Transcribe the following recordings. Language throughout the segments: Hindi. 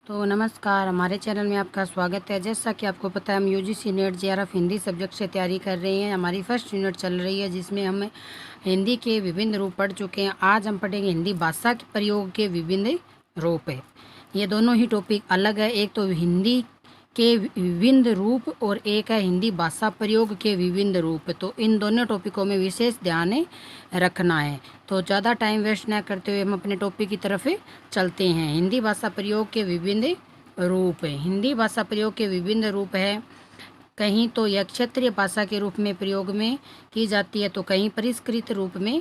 तो नमस्कार, हमारे चैनल में आपका स्वागत है। जैसा कि आपको पता है, हम UGC net JRF Hindi subject से तैयारी कर रहे हैं। हमारी फर्स्ट यूनिट चल रही है जिसमें हम हिंदी के विभिन्न रूप पढ़ चुके हैं। आज हम पढ़ेंगे हिंदी भाषा के प्रयोग के विभिन्न रूप है। ये दोनों ही टॉपिक अलग है, एक तो हिंदी के विभिन्न रूप और एक है हिंदी भाषा प्रयोग के विभिन्न रूप। तो इन दोनों टॉपिकों में विशेष ध्यान रखना है। तो ज़्यादा टाइम वेस्ट न करते हुए हम अपने टॉपिक की तरफ चलते हैं। हिंदी भाषा प्रयोग के विभिन्न रूप है। हिंदी भाषा प्रयोग के विभिन्न रूप है। कहीं तो यह क्षेत्रीय भाषा के रूप में प्रयोग में की जाती है, तो कहीं परिष्कृत रूप में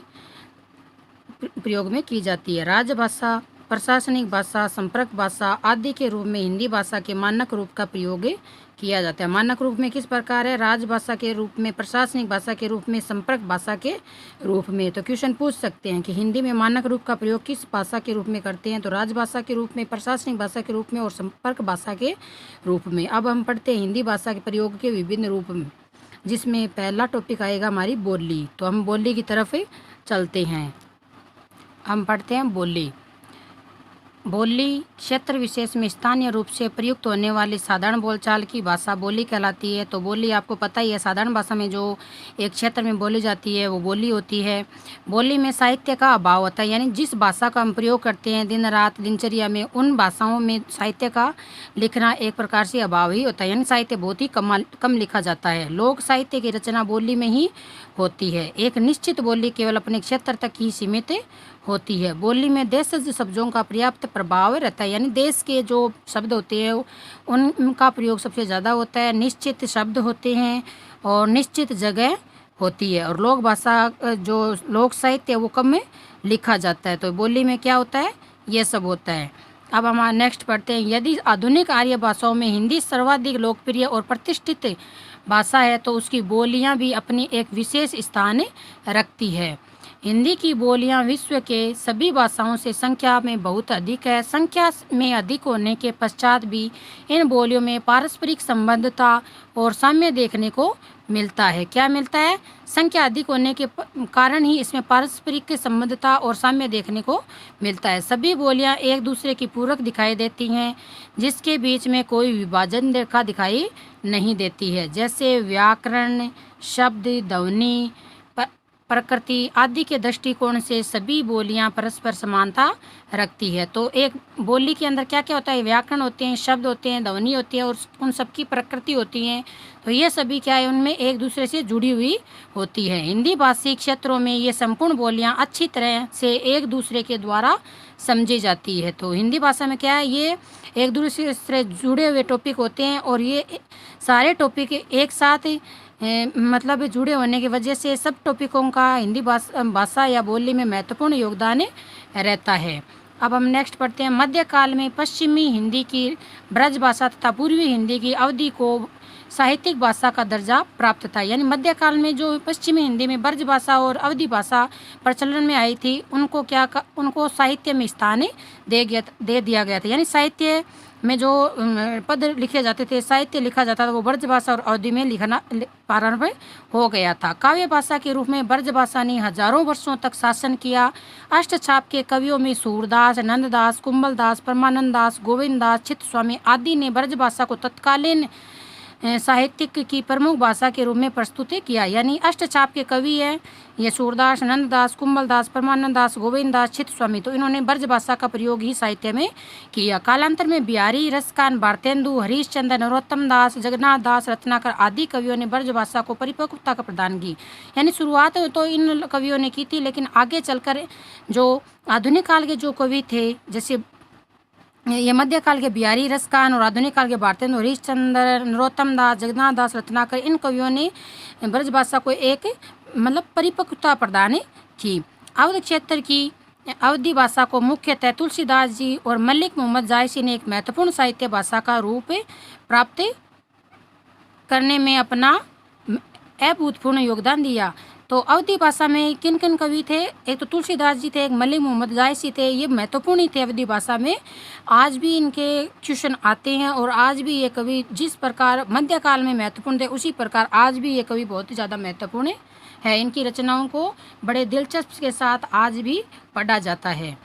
प्रयोग में की जाती है। राजभाषा, प्रशासनिक भाषा, संपर्क भाषा आदि के रूप में हिंदी भाषा के मानक रूप का प्रयोग किया जाता है। मानक रूप में किस प्रकार है? राजभाषा के रूप में, प्रशासनिक भाषा के रूप में, संपर्क भाषा के रूप में। तो क्वेश्चन पूछ सकते हैं कि हिंदी में मानक रूप का प्रयोग किस भाषा के रूप में करते हैं? तो राजभाषा के रूप में, प्रशासनिक भाषा के रूप में और संपर्क भाषा के रूप में। अब हम पढ़ते हैं हिंदी भाषा के प्रयोग के विभिन्न रूप में, जिसमें पहला टॉपिक आएगा हमारी बोली। तो हम बोली की तरफ चलते हैं। हम पढ़ते हैं बोली। बोली क्षेत्र विशेष में स्थानीय रूप से प्रयुक्त होने वाली साधारण बोलचाल की भाषा बोली कहलाती है। तो बोली आपको पता ही है, साधारण भाषा में जो एक क्षेत्र में बोली जाती है वो बोली होती है। बोली में साहित्य का अभाव होता है, यानी जिस भाषा का हम प्रयोग करते हैं दिन रात दिनचर्या में, उन भाषाओं में साहित्य का लिखना एक प्रकार से अभाव ही होता है, यानी साहित्य बहुत ही कम लिखा जाता है। लोक साहित्य की रचना बोली में ही होती है। एक निश्चित बोली केवल अपने क्षेत्र तक ही सीमित होती है। बोली में देशज शब्दों का पर्याप्त प्रभाव रहता है, यानी देश के जो शब्द होते हैं उनका प्रयोग सबसे ज़्यादा होता है। निश्चित शब्द होते हैं और निश्चित जगह होती है। और लोक भाषा, जो लोक साहित्य है वो कम में लिखा जाता है। तो बोली में क्या होता है? ये सब होता है। अब हम नेक्स्ट पढ़ते हैं। यदि आधुनिक आर्य भाषाओं में हिंदी सर्वाधिक लोकप्रिय और प्रतिष्ठित भाषा है, तो उसकी बोलियां भी अपनी एक विशेष स्थान रखती है। हिंदी की बोलियां विश्व के सभी भाषाओं से संख्या में बहुत अधिक है। संख्या में अधिक होने के पश्चात भी इन बोलियों में पारस्परिक संबंधता और साम्य देखने को मिलता है। क्या मिलता है? संख्या अधिक होने के कारण ही इसमें पारस्परिक संबंधता और साम्य देखने को मिलता है। सभी बोलियां एक दूसरे की पूरक दिखाई देती हैं, जिसके बीच में कोई विभाजन रेखा दिखाई नहीं देती है। जैसे व्याकरण, शब्द, ध्वनि, प्रकृति आदि के दृष्टिकोण से सभी बोलियां परस्पर समानता रखती है। तो एक बोली के अंदर क्या क्या होता है? व्याकरण होते हैं, शब्द होते हैं, ध्वनि होती है और उन सबकी प्रकृति होती है। तो ये सभी क्या है? उनमें एक दूसरे से जुड़ी हुई होती है। हिंदी भाषी क्षेत्रों में ये संपूर्ण बोलियां अच्छी तरह से एक दूसरे के द्वारा समझी जाती है। तो हिंदी भाषा में क्या है? ये एक दूसरे से जुड़े हुए टॉपिक होते हैं और ये सारे टॉपिक एक साथ मतलब जुड़े होने की वजह से सब टॉपिकों का हिंदी भाषा या बोली में महत्वपूर्ण योगदान रहता है। अब हम नेक्स्ट पढ़ते हैं। मध्यकाल में पश्चिमी हिंदी की ब्रज भाषा तथा पूर्वी हिंदी की अवधि को साहित्यिक भाषा का दर्जा प्राप्त था। यानी मध्यकाल में जो पश्चिमी हिंदी में ब्रज भाषा और अवधि भाषा प्रचलन में आई थी, उनको साहित्य में स्थान दे दिया गया था। यानी साहित्य में जो पद लिखे जाते थे, साहित्य लिखा जाता था, वो ब्रज भाषा और अवधि में लिखना प्रारंभ हो गया था। काव्य भाषा के रूप में ब्रज भाषा ने हजारों वर्षों तक शासन किया। अष्टछाप के कवियों में सूरदास, नंददास, कुंभलदास, परमानंद दास, गोविंद दास, चित्तस्वामी आदि ने ब्रज भाषा को तत्कालीन साहित्यिक की प्रमुख भाषा के रूप में प्रस्तुत किया। यानी अष्टछाप के कवि हैं ये सूरदास, नंददास, कुंभलदास, परमानंद दास, गोविंद दास, चित्तस्वामी। तो इन्होंने ब्रज भाषा का प्रयोग ही साहित्य में किया। कालांतर में बिहारी, रसकान, भारतेंदु, हरीशचंद्र, नरोत्तम दास, जगन्नाथ दास, रत्नाकर आदि कवियों ने ब्रज भाषा को परिपक्वता का प्रदान की। यानी शुरुआत तो इन कवियों ने की थी, लेकिन आगे चलकर जो आधुनिक काल के जो कवि थे, जैसे ये मध्यकाल के बिहारी, रसकान और आधुनिक काल के भारतेंदु, हरीशचंद्र, नरोत्तम दास, जगन्नाथ दास, रत्नाकर, इन कवियों ने ब्रज भाषा को एक मतलब परिपक्वता प्रदान की। अवध क्षेत्र की अवधी भाषा को मुख्यतः तुलसीदास जी और मलिक मोहम्मद जायसी ने एक महत्वपूर्ण साहित्य भाषा का रूप प्राप्त करने में अपना अभूतपूर्व योगदान दिया। तो अवधी भाषा में किन किन कवि थे? एक तो तुलसीदास जी थे, एक मलिक मोहम्मद जायसी थे। ये महत्वपूर्ण ही थे अवधी भाषा में। आज भी इनके क्वेश्चन आते हैं और आज भी ये कवि जिस प्रकार मध्यकाल में महत्वपूर्ण थे, उसी प्रकार आज भी ये कवि बहुत ही ज़्यादा महत्वपूर्ण है। इनकी रचनाओं को बड़े दिलचस्प के साथ आज भी पढ़ा जाता है।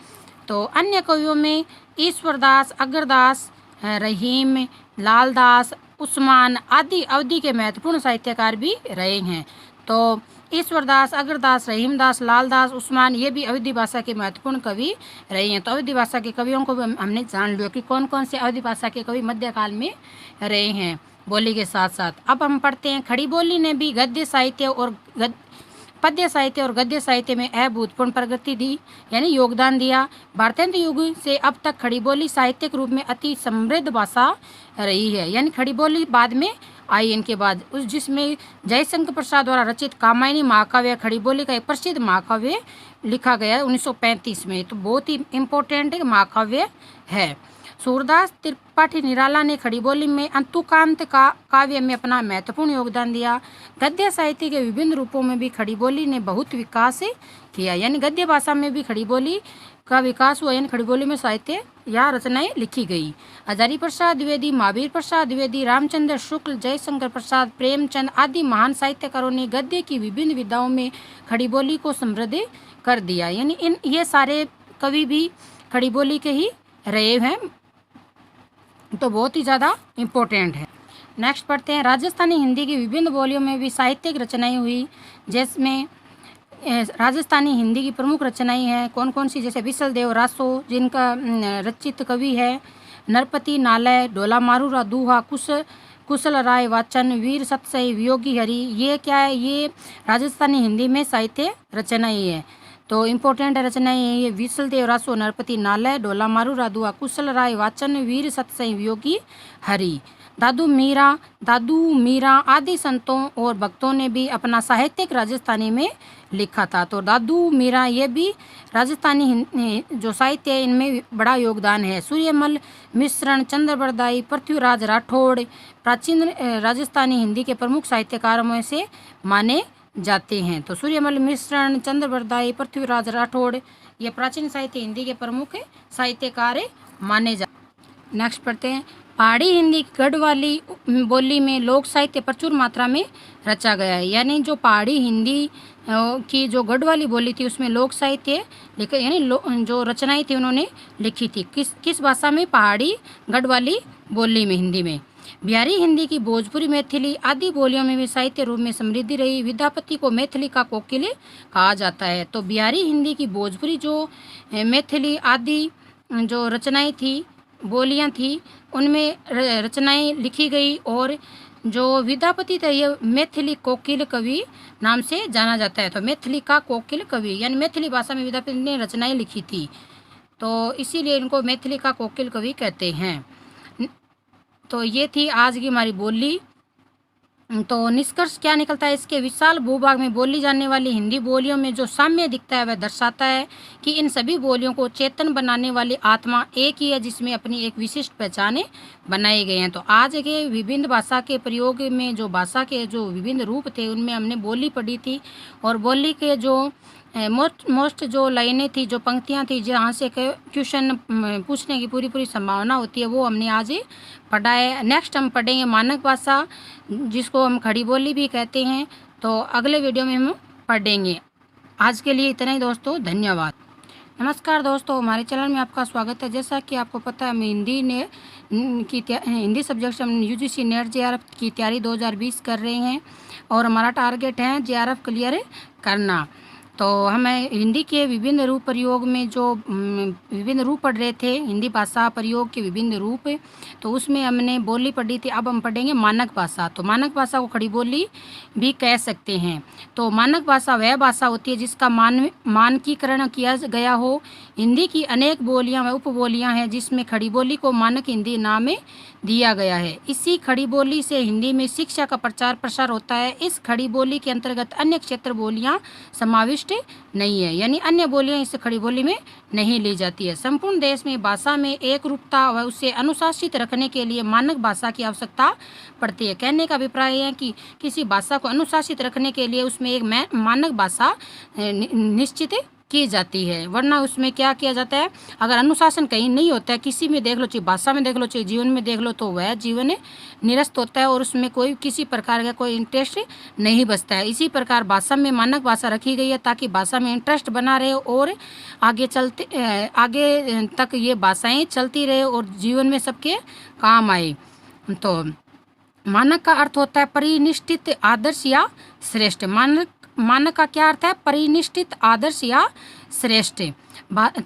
तो अन्य कवियों में ईश्वरदास, अग्रदास, रहीम, लालदास, उस्मान आदि अवधि के महत्वपूर्ण साहित्यकार भी रहे हैं। तो ईश्वरदास, अग्रदास, रहीमदास, लालदास, उस्मान ये भी अवधी भाषा के महत्वपूर्ण कवि रहे हैं। तो अवधी भाषा के कवियों को भी हमने जान लिया कि कौन कौन से अवधी भाषा के कवि मध्यकाल में रहे हैं बोली के साथ साथ। अब हम पढ़ते हैं, खड़ी बोली ने भी गद्य साहित्य और पद्य साहित्य और गद्य साहित्य में अभूतपूर्व प्रगति दी, यानी योगदान दिया। भारतेंद्र युग से अब तक खड़ी बोली साहित्यिक रूप में अति समृद्ध भाषा रही है, यानी खड़ी बोली बाद में आई इनके बाद, उस जिसमें जयशंकर प्रसाद द्वारा रचित कामायनी महाकाव्य खड़ी बोली का एक प्रसिद्ध महाकाव्य लिखा गया है 1935 में। तो बहुत ही इम्पोर्टेंट महाकाव्य है। सूरदास त्रिपाठी निराला ने खड़ी बोली में अंतुकांत का काव्य में अपना महत्वपूर्ण योगदान दिया। गद्य साहित्य के विभिन्न रूपों में भी खड़ी बोली ने बहुत विकास किया, यानी गद्य भाषा में भी खड़ी बोली का विकास हुआ, यानी खड़ी बोली में साहित्य या रचनाएं लिखी गई। हजारी प्रसाद द्विवेदी, महावीर प्रसाद द्विवेदी, रामचंद्र शुक्ल, जयशंकर प्रसाद, प्रेमचंद आदि महान साहित्यकारों ने गद्य की विभिन्न विधाओं में खड़ी बोली को समृद्ध कर दिया, यानी ये सारे कवि भी खड़ी बोली के ही रहे हैं, तो बहुत ही ज़्यादा इम्पोर्टेंट है। नेक्स्ट पढ़ते हैं, राजस्थानी हिंदी की विभिन्न बोलियों में भी साहित्यिक रचनाएं हुई, जिसमें राजस्थानी हिंदी की प्रमुख रचनाएं हैं कौन कौन सी, जैसे विसल देव रासो जिनका रचित कवि है, नरपति नालय, ढोला मारूरा दूहा, कुशल राय वाचन, वीर सतसई, वियोगी हरि, ये क्या है, ये राजस्थानी हिंदी में साहित्य रचनाएं है। तो इम्पोर्टेंट रचनाएं ये विसल देव रासो, नरपति नालय, ढोला मारूरा दूहा, कुशल राय वाचन, वीर सतसई, वियोगी हरि। दादू मीरा आदि संतों और भक्तों ने भी अपना साहित्यिक राजस्थानी में लिखा था। तो दादू मीरा ये भी राजस्थानी जो साहित्य है इनमें बड़ा योगदान है। सूर्यमल मिश्रण, चंद्रबरदाई, पृथ्वीराज राठौड़ प्राचीन राजस्थानी हिंदी के प्रमुख साहित्यकारों में से माने जाते हैं। तो सूर्यमल मिश्रण, चंद्रबरदाई, पृथ्वीराज राठौड़ ये प्राचीन साहित्य हिंदी के प्रमुख साहित्यकार माने जाते। नेक्स्ट पढ़ते हैं, पहाड़ी हिंदी गढ़वाली बोली में लोक साहित्य प्रचुर मात्रा में रचा गया है, यानी जो पहाड़ी हिंदी की जो गढ़वाली बोली थी उसमें लोक साहित्य लिखे, यानी जो रचनाएं थी उन्होंने लिखी थी किस भाषा में, पहाड़ी गढ़वाली बोली में, हिंदी में। बिहारी हिंदी की भोजपुरी, मैथिली आदि बोलियों में भी साहित्य रूप में समृद्धि रही। विद्यापति को मैथिली का कोकिल कहा जाता है। तो बिहारी हिंदी की भोजपुरी जो मैथिली आदि जो रचनाएं थी, बोलियां थी, उनमें रचनाएं लिखी गई, और जो विद्यापति था ये मैथिली कोकिल कवि नाम से जाना जाता है। तो मैथिली का कोकिल कवि, यानी मैथिली भाषा में विद्यापति ने रचनाएं लिखी थी, तो इसीलिए इनको मैथिली का कोकिल कवि कहते हैं। तो ये थी आज की हमारी बोली। तो निष्कर्ष क्या निकलता है, इसके विशाल भूभाग में बोली जाने वाली हिंदी बोलियों में जो साम्य दिखता है वह दर्शाता है कि इन सभी बोलियों को चेतन बनाने वाली आत्मा एक ही है, जिसमें अपनी एक विशिष्ट पहचाने बनाए गए हैं। तो आज के विभिन्न भाषा के प्रयोग में जो भाषा के जो विभिन्न रूप थे उनमें हमने बोली पढ़ी थी, और बोली के जो मोस्ट जो लाइनें थी, जो पंक्तियां थी जहाँ से क्वेश्चन पूछने की पूरी संभावना होती है, वो हमने आज पढ़ा है। नेक्स्ट हम पढ़ेंगे मानक भाषा, जिसको हम खड़ी बोली भी कहते हैं, तो अगले वीडियो में हम पढ़ेंगे। आज के लिए इतना ही दोस्तों, धन्यवाद। नमस्कार दोस्तों, हमारे चैनल में आपका स्वागत है। जैसा कि आपको पता है, हम हिंदी सब्जेक्ट से हम यूजीसी नेट जेआरएफ की तैयारी 2020 कर रहे हैं, और हमारा टारगेट है जेआरएफ क्लियर करना। तो हमें हिंदी के विभिन्न रूप प्रयोग में जो विभिन्न रूप पढ़ रहे थे, हिंदी भाषा प्रयोग के विभिन्न रूप, तो उसमें हमने बोली पढ़ी थी। अब हम पढ़ेंगे मानक भाषा। तो मानक भाषा को खड़ी बोली भी कह सकते हैं। तो मानक भाषा वह भाषा होती है जिसका मानकीकरण किया गया हो। हिंदी की अनेक बोलियां व उपबोलियां हैं जिसमें खड़ी बोली को मानक हिंदी नाम दिया गया है। इसी खड़ी बोली से हिंदी में शिक्षा का प्रचार प्रसार होता है। इस खड़ी बोली के अंतर्गत अन्य क्षेत्र बोलियां समाविष्ट नहीं है, यानी अन्य बोलियां इस खड़ी बोली में नहीं ली जाती है। संपूर्ण देश में भाषा में एक रूपता व उसे अनुशासित रखने के लिए मानक भाषा की आवश्यकता पड़ती है। कहने का अभिप्राय है कि किसी भाषा को अनुशासित रखने के लिए उसमें एक मानक भाषा निश्चित की जाती है, वरना उसमें क्या किया जाता है, अगर अनुशासन कहीं नहीं होता है, किसी में देख लो, चाहे भाषा में देख लो, चाहे जीवन में देख लो, तो वह जीवन निरस्त होता है और उसमें कोई किसी प्रकार का कोई इंटरेस्ट नहीं बचता है। इसी प्रकार भाषा में मानक भाषा रखी गई है ताकि भाषा में इंटरेस्ट बना रहे और आगे तक ये भाषाएं चलती रहे और जीवन में सबके काम आए। तो मानक का अर्थ होता है परिनिष्ठित आदर्श या श्रेष्ठ। मानक का क्या अर्थ है, परिनिष्ठित आदर्श या श्रेष्ठ।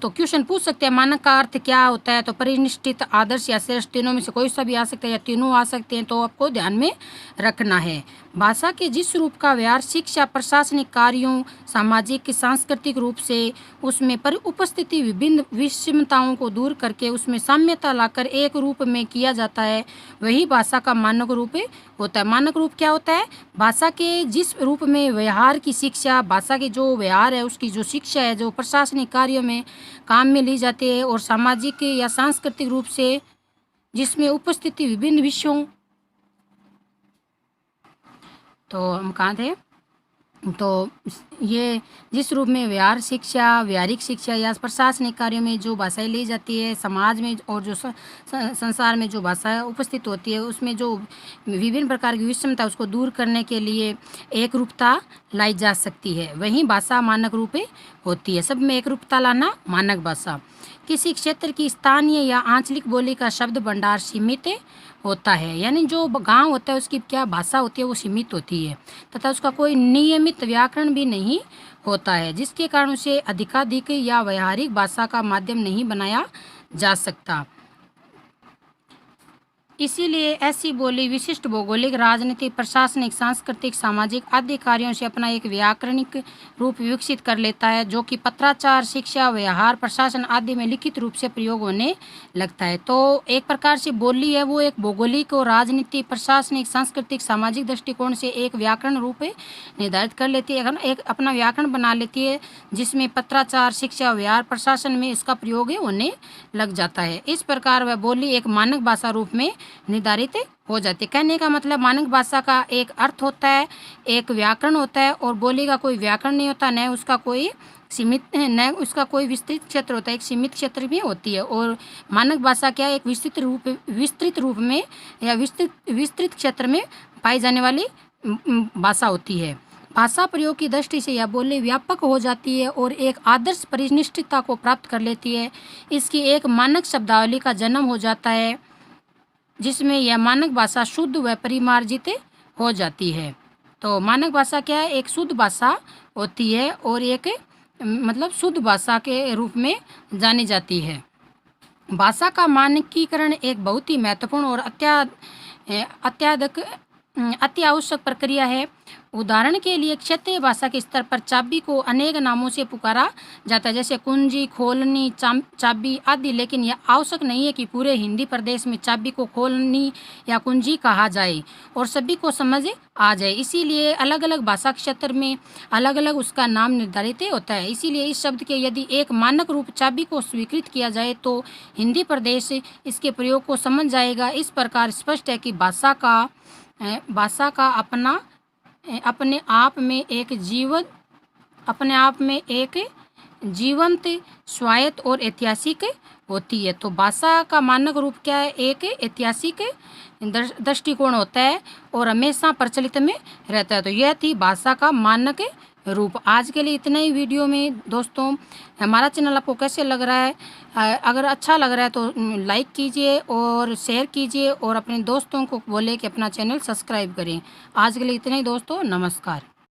तो क्वेश्चन पूछ सकते हैं मानक का अर्थ क्या होता है, तो परिनिष्ठित आदर्श या श्रेष्ठ, तीनों में से कोई सा भी आ सकता है या तीनों आ सकते हैं, तो आपको ध्यान में रखना है। भाषा के जिस रूप का व्यवहार शिक्षा, प्रशासनिक कार्यों, सामाजिक सांस्कृतिक रूप से उसमें पर उपस्थिति विभिन्न विषमताओं को दूर करके उसमें साम्यता लाकर एक रूप में किया जाता है, वही भाषा का मानक रूप होता है। मानक रूप क्या होता है, भाषा के जिस रूप में व्यवहार की शिक्षा, भाषा के जो व्यवहार है उसकी जो शिक्षा है, जो प्रशासनिक कार्यों में काम में ली जाती है, और सामाजिक या सांस्कृतिक रूप से जिसमें उपस्थिति विभिन्न विषयों, तो हम कहाँ थे, तो ये जिस रूप में व्यवहार शिक्षा, व्यवहारिक शिक्षा या प्रशासनिक कार्यों में जो भाषाएं ली जाती है, समाज में और जो संसार में जो भाषा उपस्थित होती है उसमें जो विभिन्न प्रकार की विषमता उसको दूर करने के लिए एक रूपता लाई जा सकती है, वही भाषा मानक रूप होती है। सब में एक रूपता लाना मानक भाषा। किसी क्षेत्र की स्थानीय या आंचलिक बोली का शब्द भंडार सीमित होता है, यानी जो गांव होता है उसकी क्या भाषा होती है वो सीमित होती है तथा उसका कोई नियमित व्याकरण भी नहीं होता है, जिसके कारण उसे अधिकाधिक या व्यावहारिक भाषा का माध्यम नहीं बनाया जा सकता। इसीलिए ऐसी बोली विशिष्ट भौगोलिक, राजनीतिक, प्रशासनिक, सांस्कृतिक, सामाजिक आदि कार्यों से अपना एक व्याकरणिक रूप विकसित कर लेता है, जो कि पत्राचार, शिक्षा, व्यवहार, प्रशासन आदि में लिखित रूप से प्रयोग होने लगता है। तो एक प्रकार से बोली है वो एक भौगोलिक और राजनीतिक, प्रशासनिक, सांस्कृतिक, सामाजिक दृष्टिकोण से एक व्याकरण रूप निर्धारित कर लेती है, एक अपना व्याकरण बना लेती है, जिसमें पत्राचार, शिक्षा, व्यवहार, प्रशासन में इसका प्रयोग होने लग जाता है। इस प्रकार वह बोली एक मानक भाषा रूप में निर्धारित हो जाती है। कहने का मतलब मानक भाषा का एक अर्थ होता है, एक व्याकरण होता है, और बोली का कोई व्याकरण नहीं होता, न उसका कोई सीमित, न उसका कोई विस्तृत क्षेत्र होता है, एक सीमित क्षेत्र में होती है। और मानक भाषा क्या है, एक विस्तृत रूप में या विस्तृत क्षेत्र में पाई जाने वाली भाषा होती है। भाषा प्रयोग की दृष्टि से यह बोली व्यापक हो जाती है और एक आदर्श परिनिष्ठता को प्राप्त कर लेती है। इसकी एक मानक शब्दावली का जन्म हो जाता है, जिसमें यह मानक भाषा शुद्ध व परिमार्जित हो जाती है। तो मानक भाषा क्या है, एक शुद्ध भाषा होती है और एक मतलब शुद्ध भाषा के रूप में जानी जाती है। भाषा का मानकीकरण एक बहुत ही महत्वपूर्ण और अति आवश्यक प्रक्रिया है। उदाहरण के लिए क्षेत्रीय भाषा के स्तर पर चाबी को अनेक नामों से पुकारा जाता है, जैसे कुंजी, खोलनी, चाबी आदि, लेकिन यह आवश्यक नहीं है कि पूरे हिंदी प्रदेश में चाबी को खोलनी या कुंजी कहा जाए और सभी को समझ आ जाए। इसीलिए अलग अलग भाषा क्षेत्र में अलग अलग उसका नाम निर्धारित होता है। इसीलिए इस शब्द के यदि एक मानक रूप चाबी को स्वीकृत किया जाए तो हिंदी प्रदेश इसके प्रयोग को समझ जाएगा। इस प्रकार स्पष्ट है कि भाषा का अपने आप में एक जीवंत, स्वायत्त और ऐतिहासिक होती है। तो भाषा का मानक रूप क्या है, एक ऐतिहासिक दृष्टिकोण होता है और हमेशा प्रचलित में रहता है। तो यह थी भाषा का मानक रूप। आज के लिए इतना ही वीडियो में दोस्तों। हमारा चैनल आपको कैसे लग रहा है, अगर अच्छा लग रहा है तो लाइक कीजिए और शेयर कीजिए और अपने दोस्तों को बोले कि अपना चैनल सब्सक्राइब करें। आज के लिए इतना ही दोस्तों, नमस्कार।